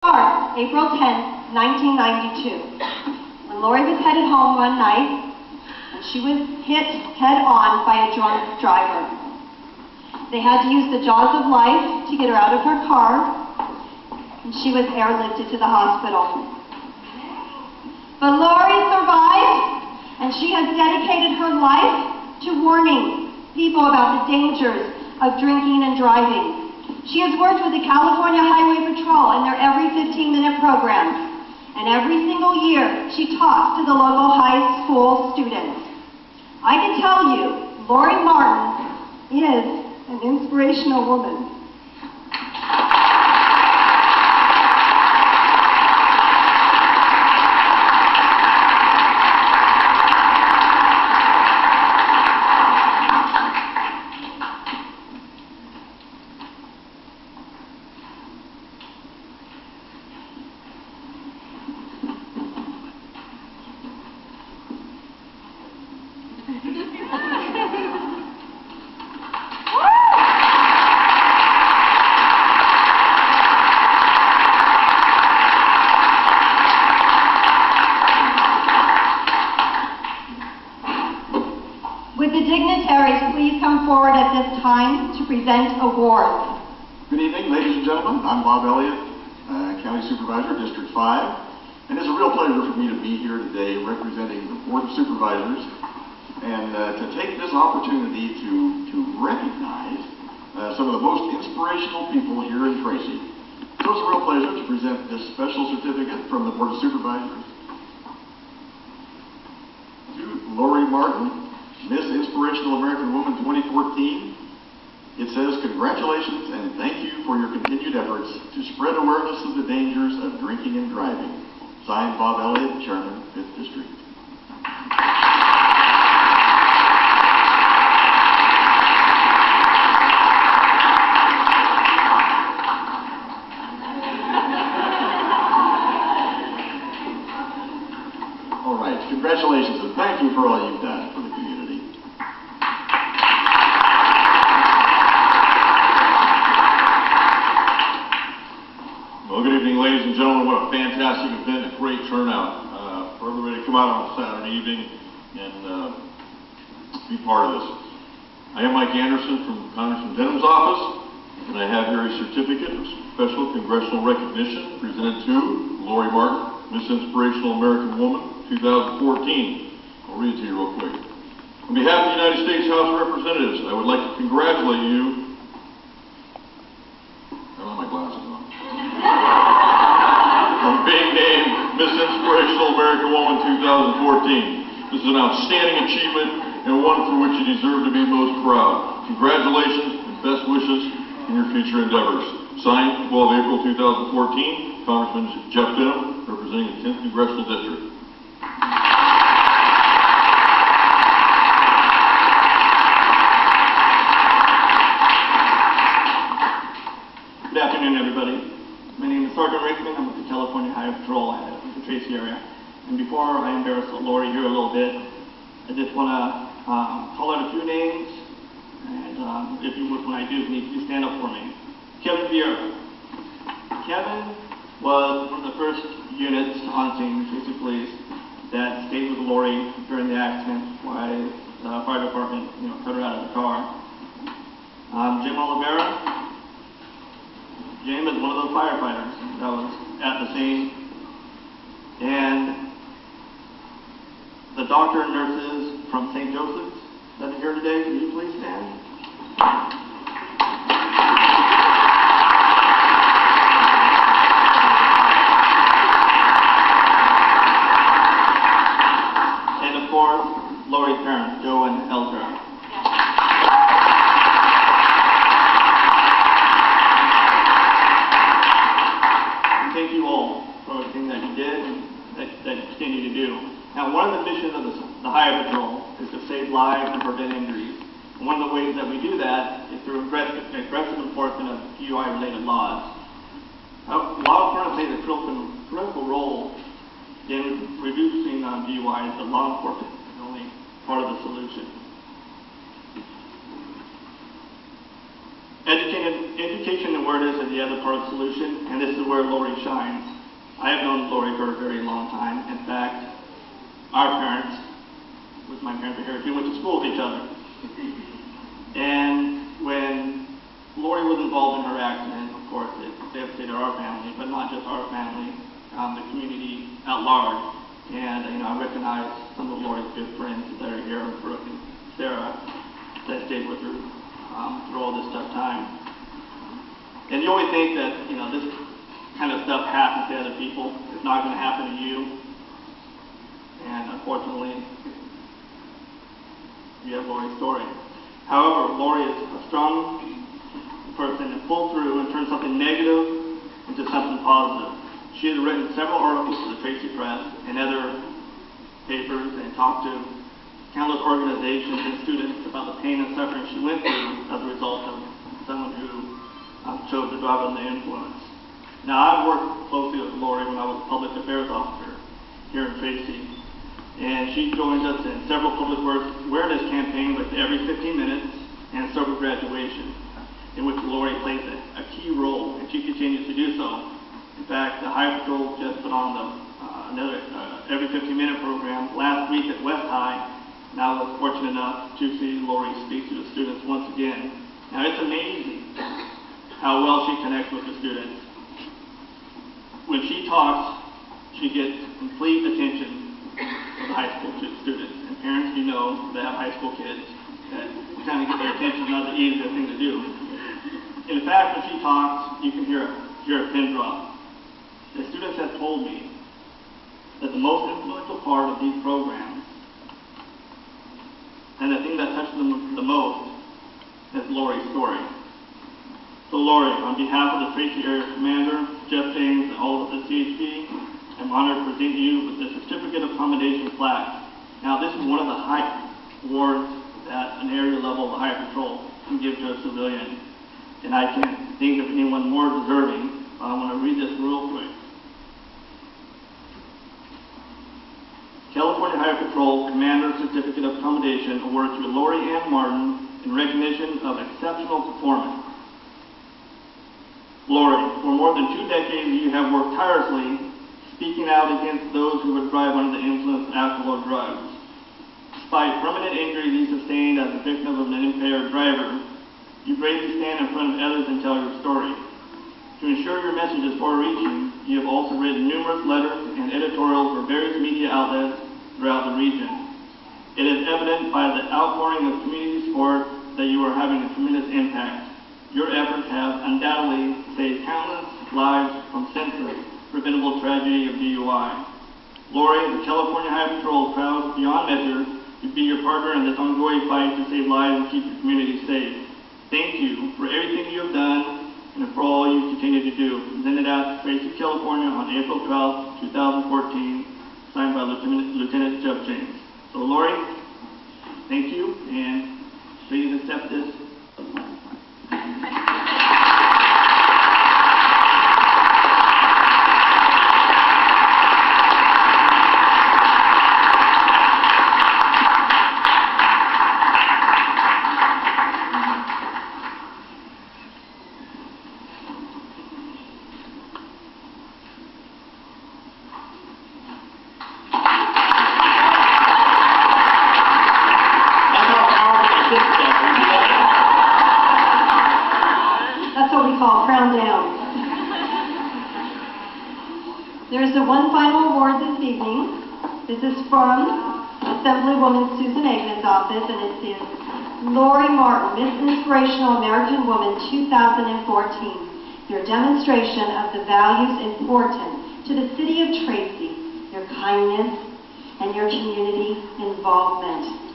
April 10, 1992, when Lori was headed home one night, and she was hit head-on by a drunk driver. They had to use the jaws of life to get her out of her car, and she was airlifted to the hospital. But Lori survived, and she has dedicated her life to warning people about the dangers of drinking and driving. She has worked with the California Highway Patrol in their every 15-minute programs. And every single year, she talks to the local high school students. I can tell you, Lori Martin is an inspirational woman. Would the dignitaries please come forward at this time to present awards? Good evening, ladies and gentlemen. I'm Bob Elliott, County Supervisor, District 5. And it's a real pleasure for me to be here today representing the Board of Supervisors and to take this opportunity to recognize some of the most inspirational people here in Tracy. So it's a real pleasure to present this special certificate from the Board of Supervisors to Lori Martin, Miss Inspirational American Woman 2014. It says, congratulations and thank you for your continued efforts to spread awareness of the dangers of drinking and driving. Signed, Bob Elliott, Chairman, 5th District. All right, congratulations and thank you for all you've done for the community. Well, good evening, ladies and gentlemen. What a fantastic event, a great turnout for everybody to come out on a Saturday evening and be part of this. I am Mike Anderson from Congressman Denham's office, and I have here a certificate of special congressional recognition presented to Lori Martin, Miss Inspirational American Woman 2014. I'll read it to you real quick. On behalf of the United States House of Representatives, I would like to congratulate you. I don't have my glasses on. On being named Miss Inspirational American Woman 2014. This is an outstanding achievement and one for which you deserve to be most proud. Congratulations and best wishes in your future endeavors. Signed, 12 April 2014, Congressman Jeff Denham, representing the 10th Congressional District. Good afternoon, everybody. My name is Sergeant Rickman. I'm with the California Highway Patrol at the Tracy area. And before I embarrass Lori here a little bit, I just want to call out a few names. And if you would, when I do, can you please stand up for me? Kevin Vieira. Kevin was one of the first units on scene, Tracy Police, that stayed with Lori during the accident while the fire department, cut her out of the car. Jim Oliveira. Jim is one of those firefighters that was at the scene. And the doctor and nurses from St. Joseph's that are here today, can you please stand? And of course, Lori's parents, Joe and Eldra. Thank you all for everything that you did and that you continue to do. Now, one of the missions of the Highway Patrol is to save lives and prevent injuries. And one of the ways that we do that is through aggressive enforcement of DUI-related laws. While currently the critical role in reducing DUIs, the law enforcement is only part of the solution. Educated education and awareness is the other part of the solution, and this is where Lori shines. I have known Lori for a very long time. In fact, our parents, with my parents here, we went to school with each other. And when Lori was involved in her accident, of course, it devastated our family, but not just our family, the community at large. And I recognize some of Lori's good friends that are here, Brooke and Sarah, that stayed with her through all this tough time. And you always think that this kind of stuff happens to other people. It's not going to happen to you. And unfortunately, you have Lori's story. However, Lori is a strong person that pulled through and turned something negative into something positive. She has written several articles for the Tracy Press and other papers and talked to countless organizations and students about the pain and suffering she went through as a result of someone who chose to drive under the influence. Now, I've worked closely with Lori when I was a public affairs officer here in Tracy, and she joined us in several public awareness campaigns like Every 15 Minutes and Sober Graduation, in which Lori plays a key role, and she continues to do so. In fact, the High Patrol just put on another Every 15-Minute program last week at West High, and I was fortunate enough to see Lori speak to the students once again. Now, it's amazing how well she connects with the students. When she talks, she gets complete attention of the high school students. And parents, that have high school kids, that kind of get their attention is not the easiest thing to do. In fact, when she talks, you can hear a pin drop. The students have told me that the most influential part of these programs, and the thing that touched them the most, is Lori's story. So Lori, on behalf of the Tracy Area Commander, Jeff James, and all of the CHP, I'm honored to present you with the Certificate of Commendation plaque. Now, this is one of the highest awards that an area level of the High Patrol can give to a civilian. And I can't think of anyone more deserving. I want to read this real quick. California High Patrol Commander Certificate of Commendation awarded to Lori Ann Martin in recognition of exceptional performance. Lori, for more than 2 decades you have worked tirelessly speaking out against those who would drive under the influence of alcohol or drugs. Despite permanent injuries you sustained as a victim of an impaired driver, you bravely stand in front of others and tell your story. To ensure your message is far-reaching, you have also written numerous letters and editorials for various media outlets throughout the region. It is evident by the outpouring of community support that you are having a tremendous impact. Your efforts have undoubtedly saved countless lives from senseless, preventable tragedy of DUI. Lori, the California High Patrol is proud beyond measure to be your partner in this ongoing fight to save lives and keep your community safe. Thank you for everything you have done and for all you continue to do. Presented out to Tracy, California on April 12, 2014, signed by Lieutenant Jeff James. So Lori, thank you, and please accept this. There's one final award this evening. This is from Assemblywoman Susan Aikman's office, and it is Lori Martin, Miss Inspirational American Woman 2014. Your demonstration of the values important to the city of Tracy, your kindness, and your community involvement.